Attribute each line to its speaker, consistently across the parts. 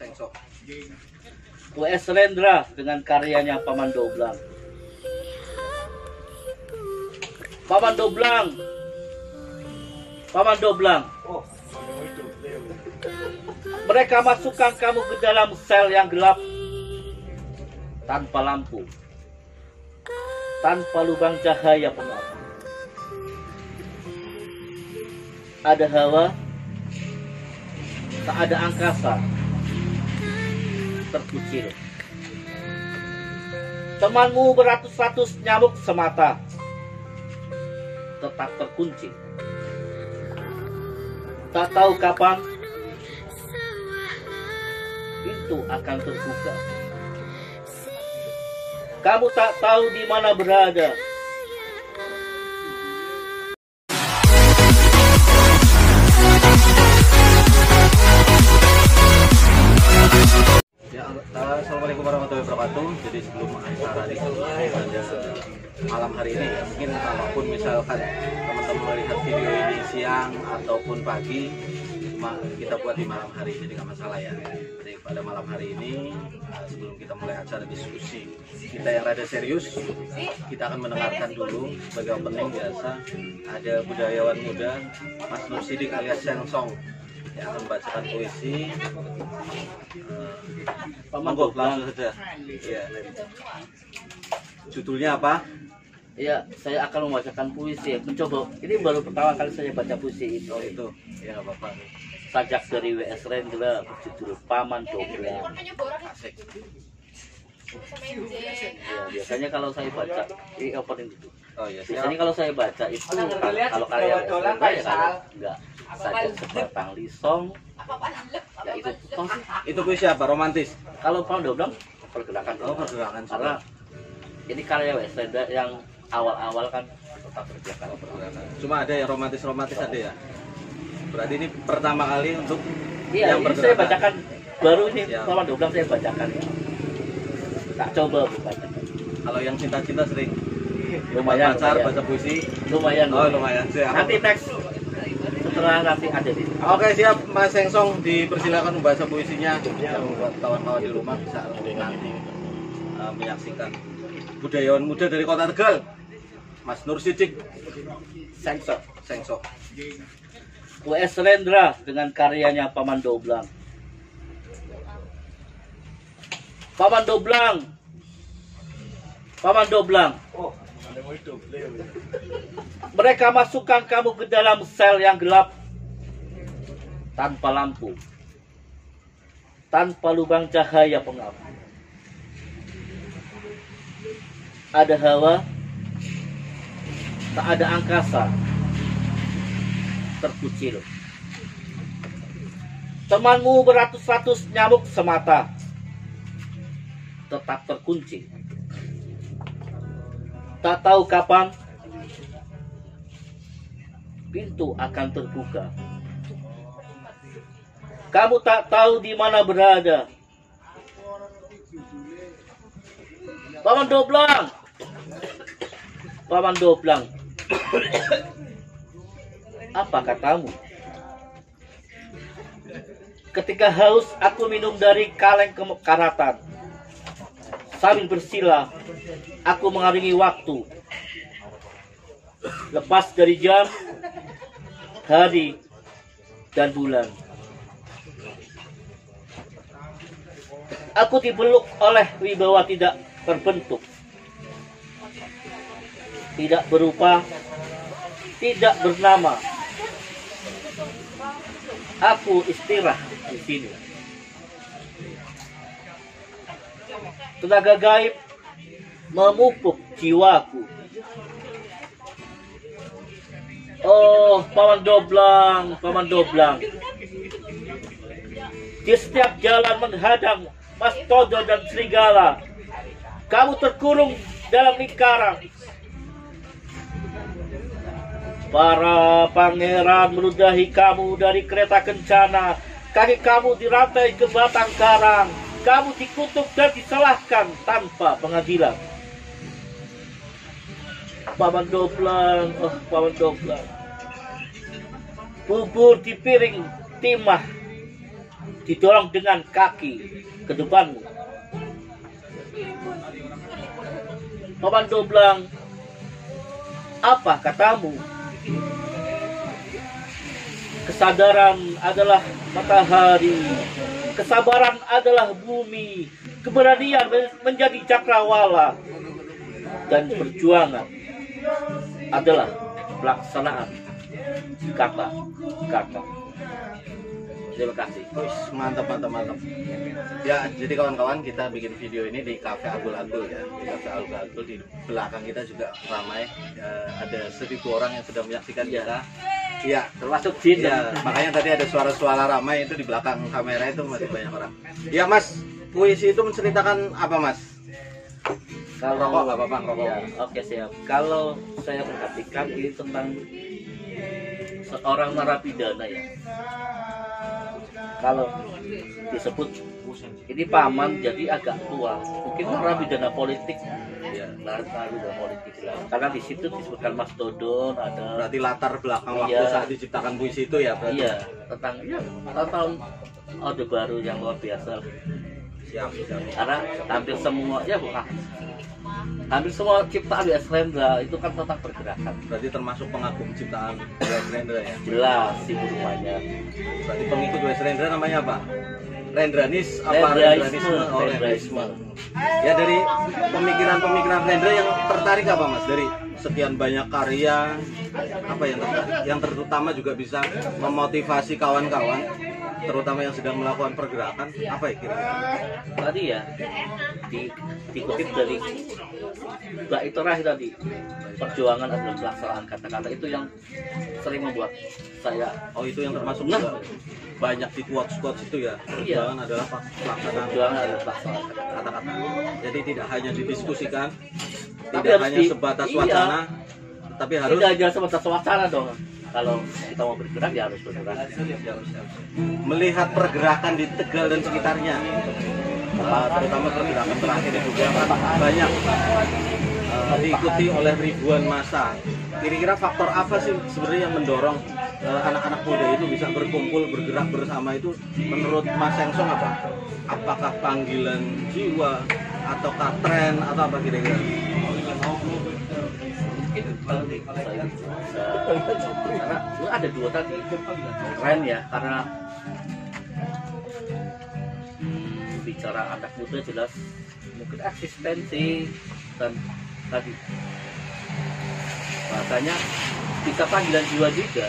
Speaker 1: Sengsok.
Speaker 2: W.S. Rendra dengan karyanya Paman Doblang. Paman Doblang. Paman Doblang. Mereka masukkan kamu ke dalam sel yang gelap, tanpa lampu, tanpa lubang cahaya pengap. Ada hawa, tak ada angkasa, terkucil. Temanmu beratus-ratus nyamuk semata, tetap terkunci. Tak tahu kapan pintu akan terbuka. Kamu tak tahu di mana berada.
Speaker 1: Ya, assalamualaikum warahmatullahi wabarakatuh. Jadi sebelum acara pada malam hari ini ya, mungkin kalaupun misalkan teman-teman melihat video ini siang ataupun pagi, kita buat di malam hari, jadi nggak masalah ya. Jadi pada malam hari ini sebelum kita mulai acara diskusi kita yang rada serius, kita akan mendengarkan dulu sebagai opening biasa. Ada budayawan muda Mas Nur Sidik alias Sengsok yang akan membacakan puisi. Monggo langsung saja. Ya. Judulnya apa?
Speaker 2: Ya, saya akan membacakan puisi. Mencoba. Ini baru pertama kali saya baca puisi itu.
Speaker 1: Oh itu, ya nggak apa-apa.
Speaker 2: Sajak dari W.S. Rendra berjudul Paman Doblang.
Speaker 1: Asik.
Speaker 2: Ya, biasanya kalau saya baca ini opening itu.
Speaker 1: Oh iya.
Speaker 2: Biasanya kalau saya baca itu kalau karya W.S. Rendra ya kalau enggak sajak sebatang lisong. Ya itu toh sih.
Speaker 1: Itu puisi apa? Romantis.
Speaker 2: Kalau Paman Doblang pergerakan.
Speaker 1: Oh pergerakan.
Speaker 2: Karena ini karya W.S. Rendra yang awal-awal kan tetap berjalan.
Speaker 1: Cuma ada yang romantis ada ya. Berarti ini pertama kali untuk
Speaker 2: iya,
Speaker 1: yang
Speaker 2: ini saya bacakan baru ini Paman Doblang saya bacakan ya. Tak coba baca.
Speaker 1: Kalau yang cinta-cinta sering
Speaker 2: Lumayan,
Speaker 1: pacar
Speaker 2: lumayan.
Speaker 1: baca puisi.
Speaker 2: Lumayan.
Speaker 1: Oh lumayan. Siap.
Speaker 2: Nanti teks setelah nanti ada di.
Speaker 1: Oke siap, Mas Sengsok dipersilakan membaca puisinya. Yang buat kawan-kawan di rumah bisa nanti menyaksikan budayawan muda dari Kota Tegal, Mas Nur Sidik Sengsok.
Speaker 2: W.S. Rendra dengan karyanya Paman Doblang. Paman Doblang. Paman Doblang. Mereka masukkan kamu ke dalam sel yang gelap, tanpa lampu, tanpa lubang cahaya pengap. Ada hawa, tak ada angkasa, terkucil. Temanmu beratus-ratus nyamuk semata, tetap terkunci. Tak tahu kapan pintu akan terbuka. Kamu tak tahu di mana berada. Paman Doblang. Paman Doblang. Apa katamu? Ketika haus aku minum dari kaleng karatan. Sambil bersila aku mengaringi waktu. Lepas dari jam, hari, dan bulan. Aku dibeluk oleh wibawa tidak terbentuk, tidak berupa, tidak bernama. Aku istirahat di sini. Tenaga gaib memupuk jiwaku. Oh, Paman Doblang, Paman Doblang. Di setiap jalan menghadang Mas Todo dan Serigala. Kamu terkurung dalam lingkaran. Para pangeran meludahi kamu dari kereta kencana. Kaki kamu dirantai ke batang karang. Kamu dikutuk dan disalahkan tanpa pengadilan. Paman Doblang, oh Paman Doblang. Bubur di piring timah. didorong dengan kaki ke depanmu. Paman Doblang, apa katamu? Kesadaran adalah matahari, kesabaran adalah bumi, keberanian menjadi cakrawala, dan perjuangan adalah pelaksanaan kata-kata. Terima kasih.
Speaker 1: Mantap. Ya, jadi kawan-kawan, kita bikin video ini di Cafe Agul-Agul ya. Di Cafe Agul-Agul, di belakang kita juga ramai. Ada 1.000 orang yang sudah menyaksikan kita. Ya,
Speaker 2: Termasuk Jin.
Speaker 1: ya, makanya tadi ada suara-suara ramai itu di belakang kamera itu masih banyak orang. Ya Mas, puisi itu menceritakan apa Mas?
Speaker 2: Kalau
Speaker 1: Rokok nggak apa-apa, rokok.
Speaker 2: Ya, oke siap. Kalau saya perhatikan ini tentang seorang narapidana ya. Kalau disebut ini paman jadi agak tua, mungkin narapidana politik ya, narapidana politik lah. Karena di situ disebutkan Mas Dodon ada.
Speaker 1: Berarti latar belakang waktu
Speaker 2: Iya.
Speaker 1: saat diciptakan puisi itu ya berarti.
Speaker 2: Iya, tentang tahun Orde Baru yang luar biasa.
Speaker 1: Siap.
Speaker 2: Karena hampir semua ya bukan. Hampir semua ciptaan W.S. Rendra itu kan tentang pergerakan.
Speaker 1: Berarti termasuk pengagum ciptaan W.S. Rendra ya.
Speaker 2: Jelas sih rumahnya.
Speaker 1: Berarti pengikut W.S. Rendra namanya apa? Rendranis apa
Speaker 2: Rendraisme.
Speaker 1: Oh, Rendraisme. Ya, dari pemikiran-pemikiran Rendra yang tertarik apa Mas? Dari sekian banyak karya, apa yang tertarik? Yang terutama juga bisa memotivasi kawan-kawan, terutama yang sedang melakukan pergerakan, apa ya kira-kira?
Speaker 2: Tadi ya dikutip dari Mbak itu tadi, perjuangan adalah pelaksanaan kata-kata, itu yang sering membuat saya.
Speaker 1: Oh, itu yang termasuk
Speaker 2: Nah.
Speaker 1: juga banyak di quotes-quotes itu ya.
Speaker 2: Iya.
Speaker 1: Perjuangan adalah pelaksanaan
Speaker 2: Perjuangan adalah pelaksanaan kata-kata.
Speaker 1: kata-kata. Jadi tidak hanya didiskusikan,
Speaker 2: Tapi
Speaker 1: tidak
Speaker 2: harus
Speaker 1: hanya sebatas
Speaker 2: iya.
Speaker 1: wacana, tapi harus
Speaker 2: Tidak aja sebatas wacana dong. Kalau kita mau bergerak ya harus bergerak.
Speaker 1: melihat pergerakan di Tegal dan sekitarnya. Terutama pergerakan terakhir itu yang banyak diikuti oleh ribuan massa. Kira-kira faktor apa sih sebenarnya yang mendorong anak-anak muda itu bisa berkumpul, bergerak bersama itu menurut Mas Sengsong apa? Apakah panggilan jiwa ataukah tren atau apa kira-kira?
Speaker 2: Karena ada dua tadi keren ya, karena bicara anak muda jelas mungkin eksistensi dan tadi bahasanya bisa panggilan jiwa juga.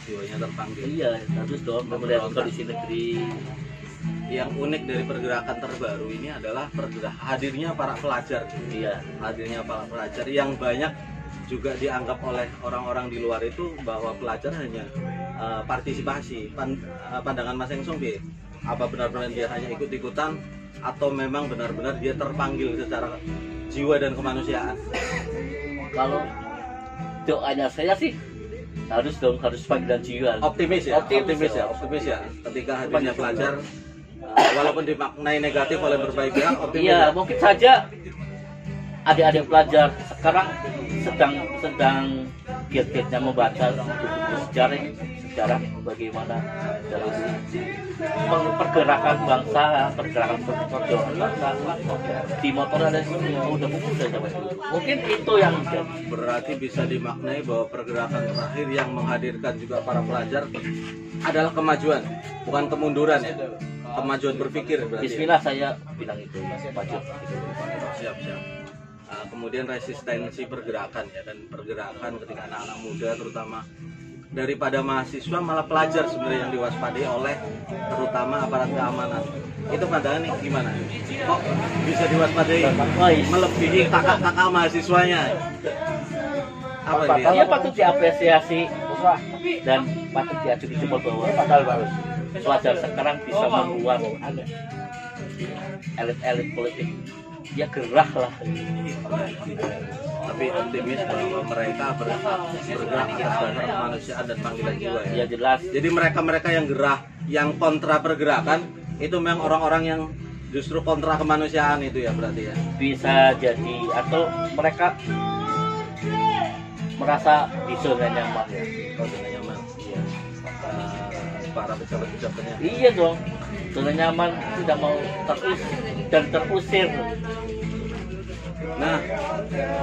Speaker 1: Jiwanya terpanggil.
Speaker 2: Iya, harus dong melihat kondisi negeri.
Speaker 1: Yang unik dari pergerakan terbaru ini adalah hadirnya para pelajar.
Speaker 2: Iya,
Speaker 1: Hadirnya para pelajar yang banyak juga dianggap oleh orang-orang di luar itu bahwa pelajar hanya partisipasi. Pandangan Mas Sengsong B, apa benar-benar dia hanya ikut-ikutan atau memang benar-benar dia terpanggil secara jiwa dan kemanusiaan?
Speaker 2: kalau doanya saya sih harus panggilan jiwa.
Speaker 1: Optimis ya,
Speaker 2: Optimis
Speaker 1: optimis ya. Ketika hadirnya pelajar, walaupun dimaknai negatif oleh berbagai pihak, optimis.
Speaker 2: Iya,
Speaker 1: Ya?
Speaker 2: mungkin saja adik-adik pelajar sekarang sedang giat-giatnya membaca buku sejarah bagaimana dalam pergerakan bangsa, pergerakan perjuangan bangsa di motor ada udah buku udah sampai dulu. Mungkin itu yang
Speaker 1: Berarti bisa dimaknai bahwa pergerakan terakhir yang menghadirkan juga para pelajar adalah kemajuan, bukan kemunduran ya. Kemajuan berpikir berarti.
Speaker 2: Bismillah saya bilang itu maju.
Speaker 1: Siap. Kemudian resistensi pergerakan ya, dan pergerakan ketika anak-anak muda terutama daripada mahasiswa malah pelajar sebenarnya yang diwaspadai oleh terutama aparat keamanan. Itu pandangannya gimana? Kok bisa diwaspadai melebihi kakak-kakak mahasiswanya? Apa dia?
Speaker 2: Dia patut diapresiasi dan patut diacungi jempol bahwa pelajar sekarang bisa membuat elit-elit politik ya gerah lah.
Speaker 1: Tapi optimis bahwa mereka bergerak atas dasar kemanusiaan dan panggilan jiwa ya.
Speaker 2: Ya jelas.
Speaker 1: Jadi mereka-mereka yang gerah, yang kontra pergerakan itu memang orang-orang yang justru kontra kemanusiaan itu ya berarti ya.
Speaker 2: Bisa jadi atau mereka merasa di zona nyaman ya.
Speaker 1: Kalau zona nyaman. Iya. Para para pejabat-pejabatnya.
Speaker 2: Iya dong, zona nyaman, tidak mau terusir.
Speaker 1: Nah,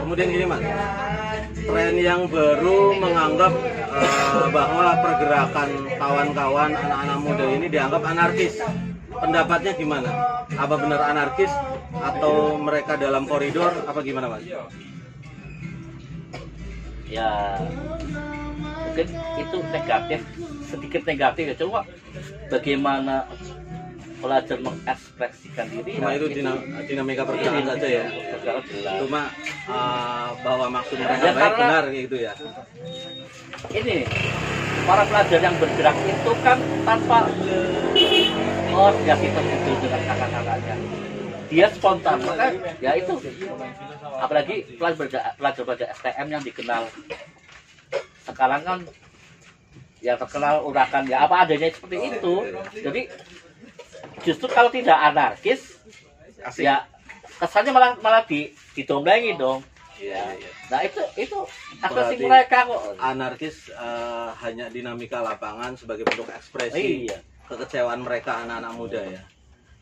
Speaker 1: kemudian gini Mas, tren yang baru menganggap bahwa pergerakan kawan-kawan anak-anak muda ini dianggap anarkis. Pendapatnya gimana? Apa benar anarkis atau mereka dalam koridor? Apa gimana Mas?
Speaker 2: Ya, mungkin itu negatif, sedikit negatif ya. Coba bagaimana pelajar mengekspresikan diri.
Speaker 1: Cuma itu dinamika pergerakan saja ya. Cuma bahwa maksud mereka
Speaker 2: Ya,
Speaker 1: baik benar gitu ya.
Speaker 2: Ini para pelajar yang bergerak itu kan tanpa koordinasi tertentu dengan kakak-kakaknya. Dia spontan, maka ya itu. Apalagi pelajar STM yang dikenal sekarang kan ya terkenal urakan ya apa adanya seperti itu. Jadi justru kalau tidak anarkis,
Speaker 1: Asik.
Speaker 2: ya kesannya malah didomlengi dong.
Speaker 1: Iya.
Speaker 2: Nah itu ekspresi
Speaker 1: Berarti
Speaker 2: mereka kok.
Speaker 1: Anarkis hanya dinamika lapangan sebagai bentuk ekspresi
Speaker 2: Iya.
Speaker 1: kekecewaan mereka anak-anak muda ya.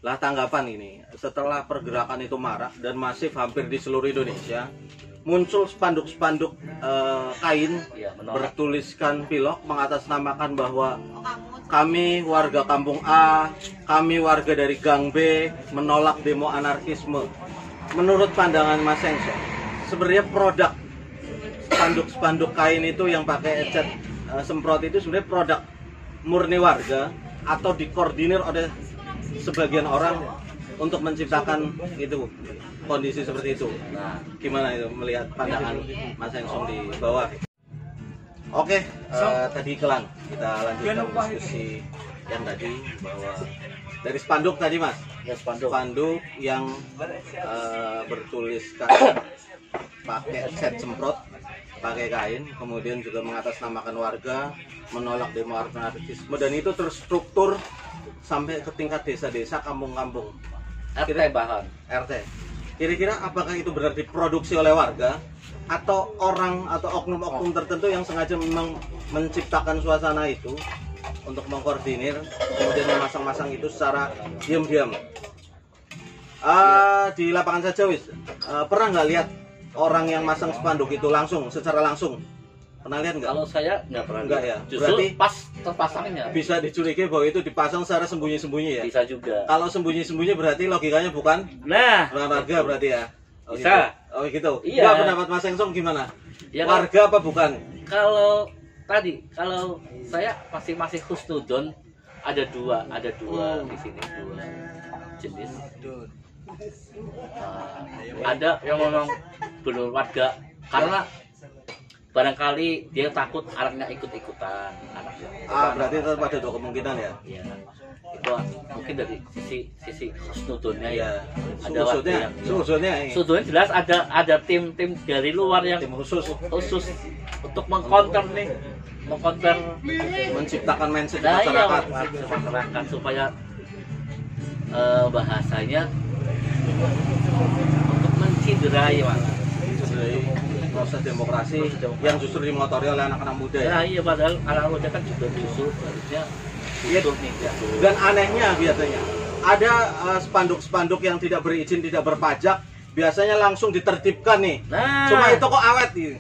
Speaker 1: Lah tanggapan ini, setelah pergerakan itu marak dan masif hampir di seluruh Indonesia, muncul spanduk-spanduk kain
Speaker 2: Iya, menolak.
Speaker 1: bertuliskan pilok mengatasnamakan bahwa kami warga kampung A, kami warga dari Gang B menolak demo anarkisme. Menurut pandangan Mas Sengso, sebenarnya produk spanduk-spanduk kain itu yang pakai cat semprot itu sebenarnya produk murni warga atau dikoordinir oleh sebagian orang untuk menciptakan itu kondisi seperti itu. Nah, gimana itu melihat pandangan Mas Sengso di bawah? Oke, tadi iklan kita lanjutkan diskusi yang tadi bahwa dari spanduk tadi Mas,
Speaker 2: Ya,
Speaker 1: spanduk yang bertuliskan pakai cat semprot, pakai kain, kemudian juga mengatasnamakan warga menolak demo anarkisme dan itu terstruktur sampai ke tingkat desa-desa, kampung-kampung,
Speaker 2: RT bahan.
Speaker 1: RT. Kira-kira apakah itu benar diproduksi oleh warga atau orang atau oknum-oknum tertentu yang sengaja memang menciptakan suasana itu untuk mengkoordinir kemudian memasang-masang itu secara diam-diam? Di lapangan saja wis, pernah nggak lihat orang yang masang spanduk itu secara langsung? Pernah lihat nggak?
Speaker 2: Kalau saya nggak pernah.
Speaker 1: Nggak ya?
Speaker 2: Justru
Speaker 1: Berarti
Speaker 2: pas terpasangnya.
Speaker 1: bisa dicurigai bahwa itu dipasang secara sembunyi-sembunyi ya?
Speaker 2: Bisa juga.
Speaker 1: Kalau sembunyi-sembunyi berarti logikanya bukan
Speaker 2: Nah,
Speaker 1: warga berarti ya? Oh,
Speaker 2: bisa.
Speaker 1: Gitu. Oh gitu.
Speaker 2: Iya.
Speaker 1: Nggak, pendapat Mas Sengsong gimana?
Speaker 2: Ya,
Speaker 1: Warga apa bukan?
Speaker 2: kalau saya masih husnudon ada dua di sini dua jenis. Ada yang memang benar warga karena barangkali dia takut anaknya ikut-ikutan anaknya.
Speaker 1: Berarti tetap ada dua kemungkinan ya?
Speaker 2: Iya. Itu mungkin dari sisi husnudonnya ya. Ada
Speaker 1: Susunnya,
Speaker 2: warga yang
Speaker 1: susunnya
Speaker 2: Sudahnya jelas ada tim dari luar yang
Speaker 1: tim khusus
Speaker 2: untuk mengcounter
Speaker 1: menciptakan mindset di
Speaker 2: nah,
Speaker 1: masyarakat.
Speaker 2: iya, masyarakat supaya bahasanya untuk menciderai
Speaker 1: Dari proses demokrasi yang justru dimotori oleh anak-anak muda ya.
Speaker 2: Nah iya padahal anak muda kan juga justru harusnya butuh nih.
Speaker 1: Dan anehnya biasanya ada spanduk-spanduk yang tidak berizin, tidak berpajak, biasanya langsung ditertibkan nih.
Speaker 2: Nah,
Speaker 1: Cuma itu kok awet gitu.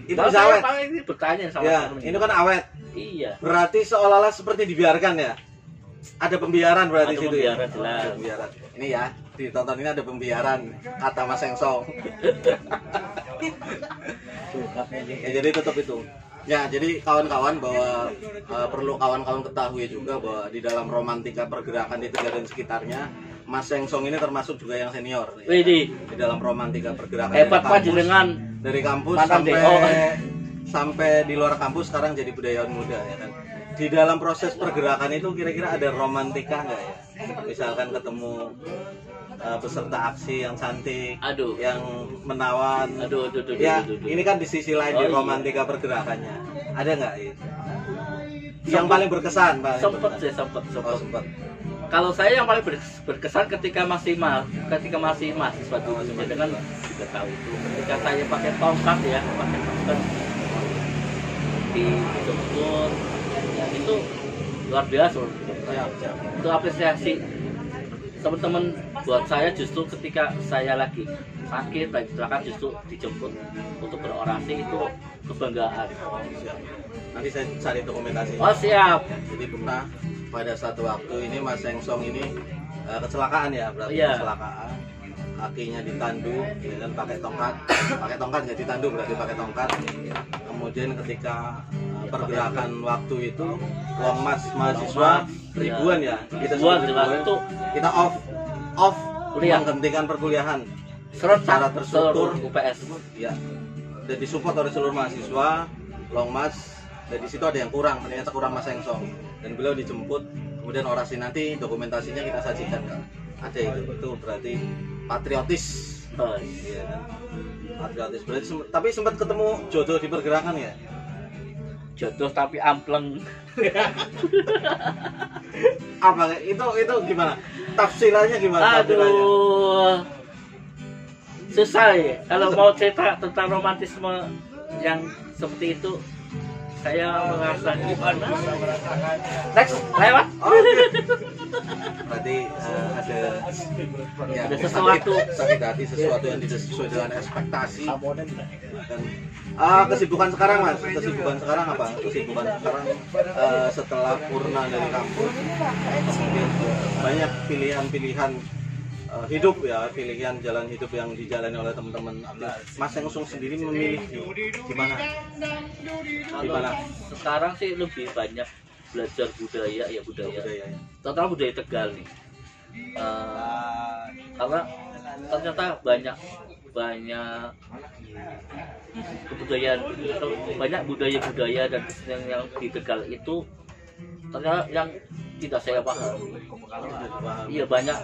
Speaker 1: Itu
Speaker 2: Nah,
Speaker 1: bisa awet.
Speaker 2: saya ini bertanya sama
Speaker 1: Ya,
Speaker 2: temen
Speaker 1: ini kan awet.
Speaker 2: Iya.
Speaker 1: Berarti seolah-olah seperti dibiarkan ya. Ada pembiaran berarti
Speaker 2: Ada
Speaker 1: situ
Speaker 2: pembiaran,
Speaker 1: ya.
Speaker 2: jelas.
Speaker 1: Ada pembiaran. Ini ya, ditonton ini ada pembiaran kata Mas Sengsong. Ya, jadi tetap itu. Ya, jadi kawan-kawan bahwa perlu kawan-kawan ketahui juga bahwa di dalam romantika pergerakan di Tegal dan sekitarnya, Mas Sengsong ini termasuk juga yang senior. Ya,
Speaker 2: Widih.
Speaker 1: di dalam romantika pergerakan
Speaker 2: Hebat
Speaker 1: dari
Speaker 2: Pak
Speaker 1: kampus,
Speaker 2: jenengan.
Speaker 1: dari kampus
Speaker 2: Mantan
Speaker 1: sampai
Speaker 2: DO.
Speaker 1: sampai di luar kampus sekarang jadi budayawan muda ya kan. Di dalam proses pergerakan itu kira-kira ada romantika nggak ya? Misalkan ketemu peserta aksi yang cantik,
Speaker 2: Aduh.
Speaker 1: yang menawan.
Speaker 2: Aduh.
Speaker 1: Ya, ini kan di sisi lain di
Speaker 2: iya.
Speaker 1: romantika pergerakannya. Ada nggak ya? Yang paling berkesan, Pak?
Speaker 2: Sempet.
Speaker 1: Oh, sempat.
Speaker 2: Kalau saya yang paling berkesan ketika masih mahasiswa dulu, dengan juga tahu itu. Ketika saya pakai tongkat dijemput itu luar biasa loh.
Speaker 1: Siap.
Speaker 2: Itu apresiasi teman-teman buat saya justru ketika saya lagi sakit, lagi kecelakaan justru dijemput untuk berorasi itu kebanggaan.
Speaker 1: Siap. Nanti saya cari dokumentasi.
Speaker 2: Oh siap.
Speaker 1: Jadi pernah pada satu waktu ini Mas Seng Song ini kecelakaan ya, berarti
Speaker 2: Iya.
Speaker 1: kecelakaan. Kakinya ditandu, ya kan pakai tongkat nggak ditandu, berarti pakai tongkat. Kemudian ketika pergerakan waktu itu uang mas mahasiswa ribuan ya,
Speaker 2: Ribuan, itu
Speaker 1: kita off
Speaker 2: kuliah,
Speaker 1: menghentikan perkuliahan
Speaker 2: secara
Speaker 1: terstruktur
Speaker 2: UPS.
Speaker 1: ya, dan disupport oleh seluruh mahasiswa long mas. Dan di situ ada yang kurang, ternyata kurang Mas Seng Song, dan beliau dijemput. Kemudian orasi nanti dokumentasinya kita sajikan kan. Ada itu berarti patriotis.
Speaker 2: Oh,
Speaker 1: Iya kan? Patriotis berarti tapi sempat ketemu jodoh di pergerakan ya?
Speaker 2: jodoh tapi ampleng.
Speaker 1: Apa itu gimana? Tafsirannya gimana? Tafsirannya?
Speaker 2: Aduh, susah ya kalau mau cerita tentang romantisme yang seperti itu. Saya merasa gimana? Next, lewat.
Speaker 1: Oh, okay. Berarti ada ya,
Speaker 2: Ada sesuatu.
Speaker 1: sakit hati, sesuatu yang tidak sesuai dengan ekspektasi. Dan kesibukan sekarang Mas, kesibukan sekarang apa? Kesibukan sekarang setelah purna dari kampus, kemudian banyak pilihan-pilihan hidup ya, pilihan jalan hidup yang dijalani oleh teman-teman. Mas Seng Song sendiri memilih di mana?
Speaker 2: Kalau sekarang sih lebih banyak belajar budaya ya, terutama budaya Tegal nih. Karena ternyata banyak kebudayaan, banyak budaya-budaya dan kesenian yang di Tegal itu ternyata yang tidak saya pahami. Iya, banyak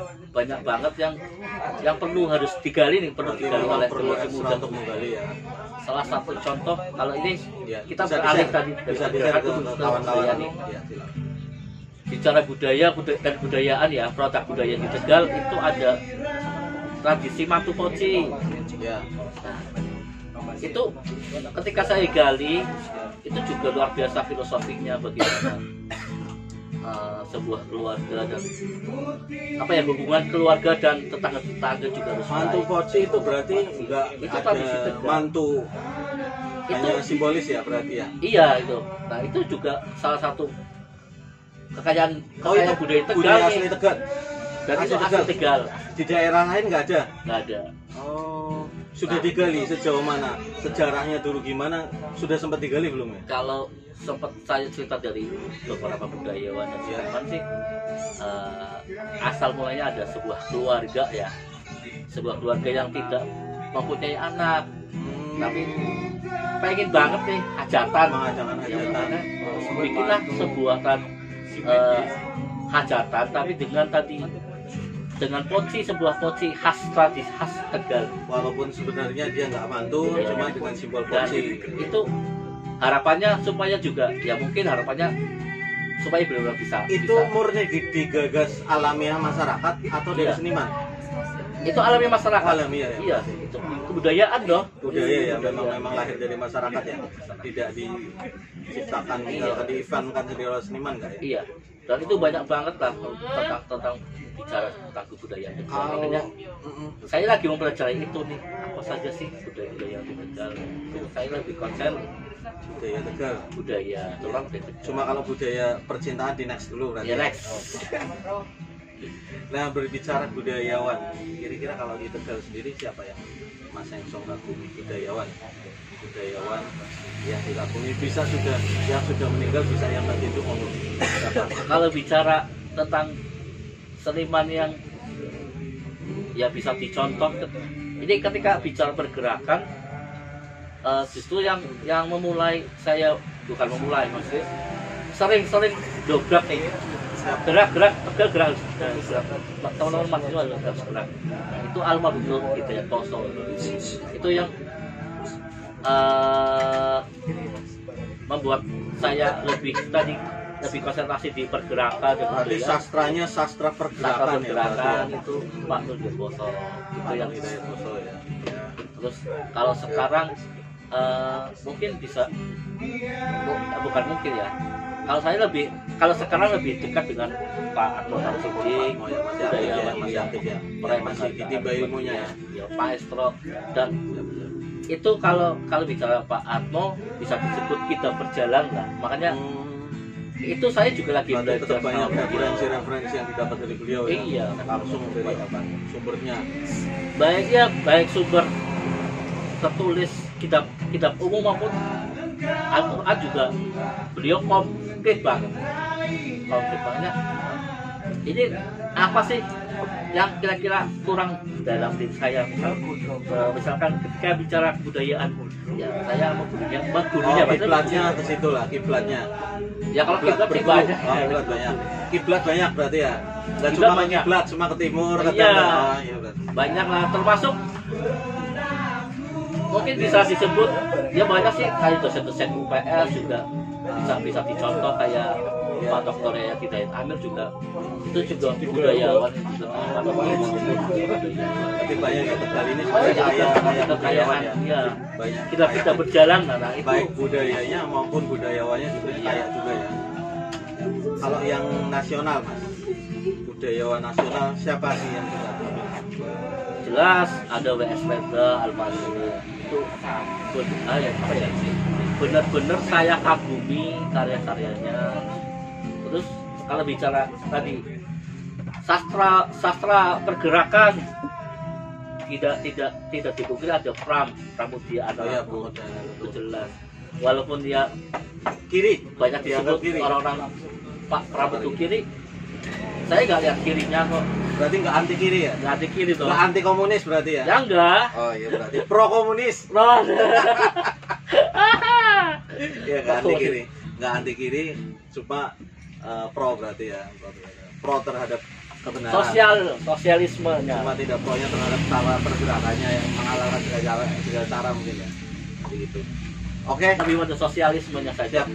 Speaker 2: banget yang perlu harus digali nih, perlu digali oleh generasi muda
Speaker 1: untuk menggali ya.
Speaker 2: Salah satu contoh kalau ini
Speaker 1: Ya,
Speaker 2: kita
Speaker 1: bisa
Speaker 2: beralih
Speaker 1: di-share.
Speaker 2: tadi
Speaker 1: Bisa
Speaker 2: dari
Speaker 1: di-share
Speaker 2: budaya
Speaker 1: ke kawan-kawan
Speaker 2: nih.
Speaker 1: ya, silakan.
Speaker 2: Bicara budaya dan kebudayaan ya, produk budaya di Tegal itu ada tradisi Matu Poci.
Speaker 1: Ya.
Speaker 2: Itu ketika saya gali itu juga luar biasa filosofinya, bagaimana sebuah keluarga dan apa ya, hubungan keluarga dan tetangga juga harus
Speaker 1: Mantu
Speaker 2: baik.
Speaker 1: poci itu berarti enggak
Speaker 2: Itu
Speaker 1: ada
Speaker 2: tradisi Tegal.
Speaker 1: mantu,
Speaker 2: Itu
Speaker 1: hanya simbolis ya berarti ya.
Speaker 2: iya itu. Nah itu juga salah satu kekayaan budaya Tegal
Speaker 1: budaya
Speaker 2: nih.
Speaker 1: asli Tegal.
Speaker 2: Dan itu
Speaker 1: asli
Speaker 2: asli Tegal,
Speaker 1: Di daerah lain nggak ada.
Speaker 2: nggak ada.
Speaker 1: Oh, sudah digali sejauh mana? Sejarahnya dulu gimana? Sudah sempat digali belum ya?
Speaker 2: Kalau sempat saya cerita dari beberapa budayawan dan seniman sih, asal mulanya ada sebuah keluarga ya, sebuah keluarga yang tidak mempunyai anak, tapi pengen banget nih hajatan,
Speaker 1: Mengadakan
Speaker 2: yang
Speaker 1: hajatan.
Speaker 2: mana bikinlah sebuah hajatan, tapi dengan poci, sebuah poci khas tradisi khas Tegal.
Speaker 1: Walaupun sebenarnya dia nggak mantu,
Speaker 2: Iya.
Speaker 1: cuma dengan simbol
Speaker 2: Dan
Speaker 1: poci.
Speaker 2: itu harapannya supaya juga ya, mungkin harapannya supaya benar-benar bisa.
Speaker 1: Itu murni digagas alamiah masyarakat atau dari
Speaker 2: Iya.
Speaker 1: seniman?
Speaker 2: Itu alami masyarakat.
Speaker 1: Alamiah ya.
Speaker 2: Iya, itu kebudayaan dong.
Speaker 1: Budaya ya, memang lahir dari masyarakat ya, tidak diciptakan misalkan di event kan sendiri oleh seniman nggak ya?
Speaker 2: Iya. Dan itu banyak banget lah tentang bicara tentang kebudayaan. Makanya saya lagi mempelajari itu nih, apa saja sih budaya-budaya di Tegal. Itu saya lebih konsen
Speaker 1: Budaya Tegal.
Speaker 2: budaya, terutama budaya Tegal.
Speaker 1: Cuma kalau budaya percintaan di next dulu berarti.
Speaker 2: Ya next.
Speaker 1: Nah, berbicara budayawan, kira-kira kalau di Tegal sendiri siapa yang Mas Seng Song kagumi? Budayawan yang dikagumi, bisa yang sudah meninggal, bisa yang lagi hidup ngomong.
Speaker 2: Kalau bicara tentang seniman yang ya bisa dicontoh, ini ketika bicara pergerakan, justru yang memulai, saya bukan memulai, maksudnya sering dobrak nih, gerak teman-teman mahasiswa gerak. Nah, itu almarhum gitu ya, Toso. Itu yang membuat saya lebih konsentrasi di pergerakan.
Speaker 1: Berarti sastranya sastra pergerakan ya.
Speaker 2: Itu Pak Nurul Boso, itu yang
Speaker 1: Hidayat Boso ya.
Speaker 2: terus kalau sekarang mungkin bisa bukan mungkin ya, kalau saya kalau sekarang lebih dekat dengan Pak Arno Tamsuding,
Speaker 1: Oh ya, masih aktif ya, masih aktif ya. Masih ditimba ilmunya ya.
Speaker 2: ya Pak Estro, dan itu kalau bicara Pak Arno bisa disebut kita berjalan lah. Makanya itu saya juga lagi
Speaker 1: Berarti
Speaker 2: belajar
Speaker 1: tetap banyak
Speaker 2: sama beliau.
Speaker 1: referensi yang didapat dari beliau ya.
Speaker 2: Iya,
Speaker 1: Langsung dari sumbernya.
Speaker 2: baik sumber tertulis kitab umum maupun Al-Quran juga beliau komplit banget. Ini apa sih yang kira-kira kurang dalam diri saya? Misalkan ketika bicara kebudayaan, ya saya mau gurunya
Speaker 1: Kiblatnya ke situ lah, kiblatnya.
Speaker 2: ya kalau kiblat sih banyak.
Speaker 1: Kiblat banyak. Kiblat banyak berarti ya. Dan
Speaker 2: Kiblat
Speaker 1: cuma
Speaker 2: banyak.
Speaker 1: kiblat, cuma ke timur, ke
Speaker 2: Iya.
Speaker 1: tenggara. Oh, iya berarti.
Speaker 2: Banyak lah, termasuk mungkin bisa disebut ya banyak sih kayak dosen-dosen UPS juga bisa dicontoh kayak Pak Dr. Yayat Hidayat Amir juga itu juga budayawan
Speaker 1: Tapi banyak yang kali ini
Speaker 2: kekayaan ya
Speaker 1: Banyak
Speaker 2: kita berjalan nah itu
Speaker 1: baik budayanya maupun budayawannya juga kaya juga ya. Kalau yang nasional Mas, budayawan nasional siapa sih yang kita
Speaker 2: jelas ada WS Reza Almasri itu benar-benar saya kagumi karya-karyanya. Terus kalau bicara tadi sastra pergerakan tidak dipungkiri ada Pramudia
Speaker 1: ya,
Speaker 2: Anantatur itu jelas walaupun dia
Speaker 1: kiri
Speaker 2: banyak disebut
Speaker 1: kiri.
Speaker 2: orang-orang Pak Pramudia kiri, saya nggak lihat kirinya kok.
Speaker 1: Berarti nggak anti kiri ya?
Speaker 2: Nggak anti kiri tuh.
Speaker 1: Nggak anti komunis berarti ya?
Speaker 2: Ya enggak.
Speaker 1: Oh iya berarti pro komunis.
Speaker 2: Loh.
Speaker 1: Iya nggak anti kiri, nggak anti kiri, cuma pro berarti ya, pro terhadap kebenaran.
Speaker 2: Sosialismenya.
Speaker 1: Cuma tidak pro-nya terhadap cara pergerakannya yang mengalahkan segala cara mungkin ya. Begitu. Oke.
Speaker 2: Lebih pada sosialismenya saja.
Speaker 1: Siap.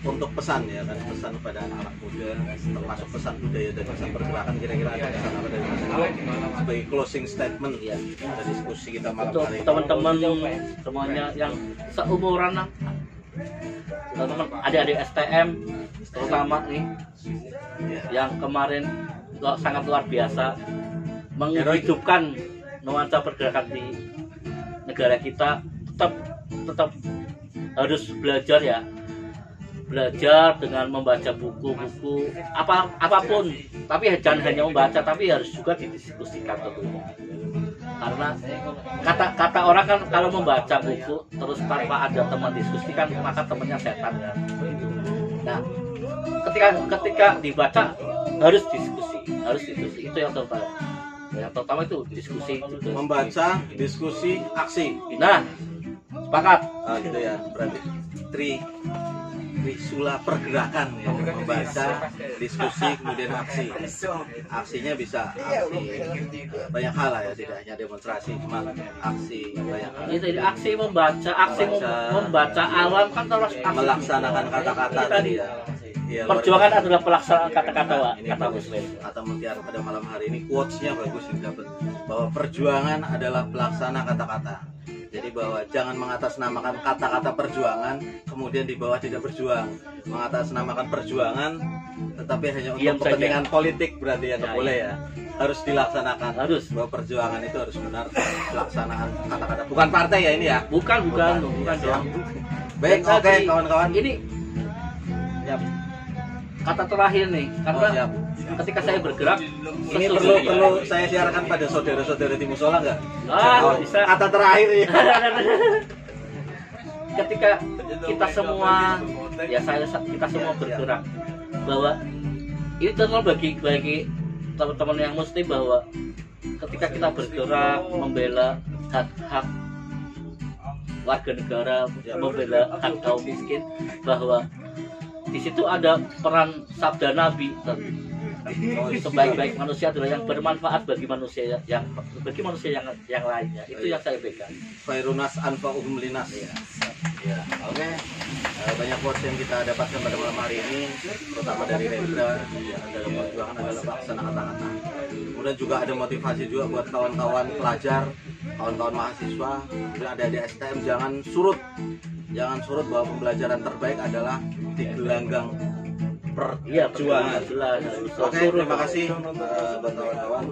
Speaker 1: Untuk pesan ya kan, pesan kepada anak muda termasuk pesan budaya dan pesan pergerakan, kira-kira ada pesan apa dari Mas Eko sebagai closing statement ya pada diskusi kita malam
Speaker 2: Untuk
Speaker 1: hari ini.
Speaker 2: teman-teman semuanya yang seumuran lah, teman-teman adik-adik STM terutama nih
Speaker 1: Ya.
Speaker 2: yang kemarin sangat luar biasa menghidupkan nuansa pergerakan di negara kita, tetap harus belajar ya, belajar dengan membaca buku-buku apapun, tapi jangan hanya membaca, tapi harus juga didiskusikan tentunya. Karena kata orang kan kalau membaca buku terus tanpa ada teman diskusikan maka temannya setan ya. Nah, ketika dibaca harus diskusi itu yang terutama. Yang pertama itu diskusi juga.
Speaker 1: Membaca, diskusi, aksi.
Speaker 2: Nah, sepakat.
Speaker 1: Gitu ya, berarti trisula pergerakan ya, membaca, diskusi, kemudian aksi. Aksinya bisa aksi banyak hal lah ya, tidak hanya demonstrasi, cuma aksi banyak hal.
Speaker 2: Itu aksi membaca, membaca alam kan terus aksi.
Speaker 1: Melaksanakan kata-kata tadi ya. Ya,
Speaker 2: perjuangan adalah pelaksanaan kata-kata, kata Muslim.
Speaker 1: Kata Mutiara pada malam hari ini quotes-nya bagus didapat, bahwa perjuangan adalah pelaksana kata-kata. Jadi bahwa jangan mengatasnamakan kata-kata perjuangan kemudian di bawah tidak berjuang. Mengatasnamakan perjuangan tetapi hanya untuk kepentingan politik berarti ya, nggak boleh ya. Harus dilaksanakan. Harus. Bahwa perjuangan itu harus benar pelaksanaan kata-kata. Bukan partai ya ini ya.
Speaker 2: Bukan
Speaker 1: Ya. Baik, oke kawan-kawan.
Speaker 2: Ini ya, kata terakhir nih, karena ketika saya bergerak
Speaker 1: ini perlu saya siarkan pada saudara-saudara di musola nggak?
Speaker 2: Bisa.
Speaker 1: Kata terakhir ya.
Speaker 2: Ketika kita semua kita semua bergerak, bahwa ini terutama bagi teman-teman yang muslim, bahwa ketika kita bergerak membela hak-hak warga negara, membela hak kaum miskin, bahwa di situ ada peran sabda Nabi, sebaik-baik manusia adalah yang bermanfaat bagi manusia yang lainnya. Itu yang saya pegang.
Speaker 1: Khairunas anfa'uhum linas ya. Ya, oke. Banyak quotes yang kita dapatkan pada malam hari ini, terutama dari Hendra, yang dalam perjuangan adalah pelaksana kata-kata. Kemudian juga ada motivasi juga buat kawan-kawan pelajar, kawan-kawan mahasiswa, kemudian ada di STM, jangan surut jangan surut bahwa pembelajaran terbaik adalah di gelanggang
Speaker 2: Iya,
Speaker 1: perjuangan.
Speaker 2: jelas.
Speaker 1: Oke, terima kasih buat kawan-kawan.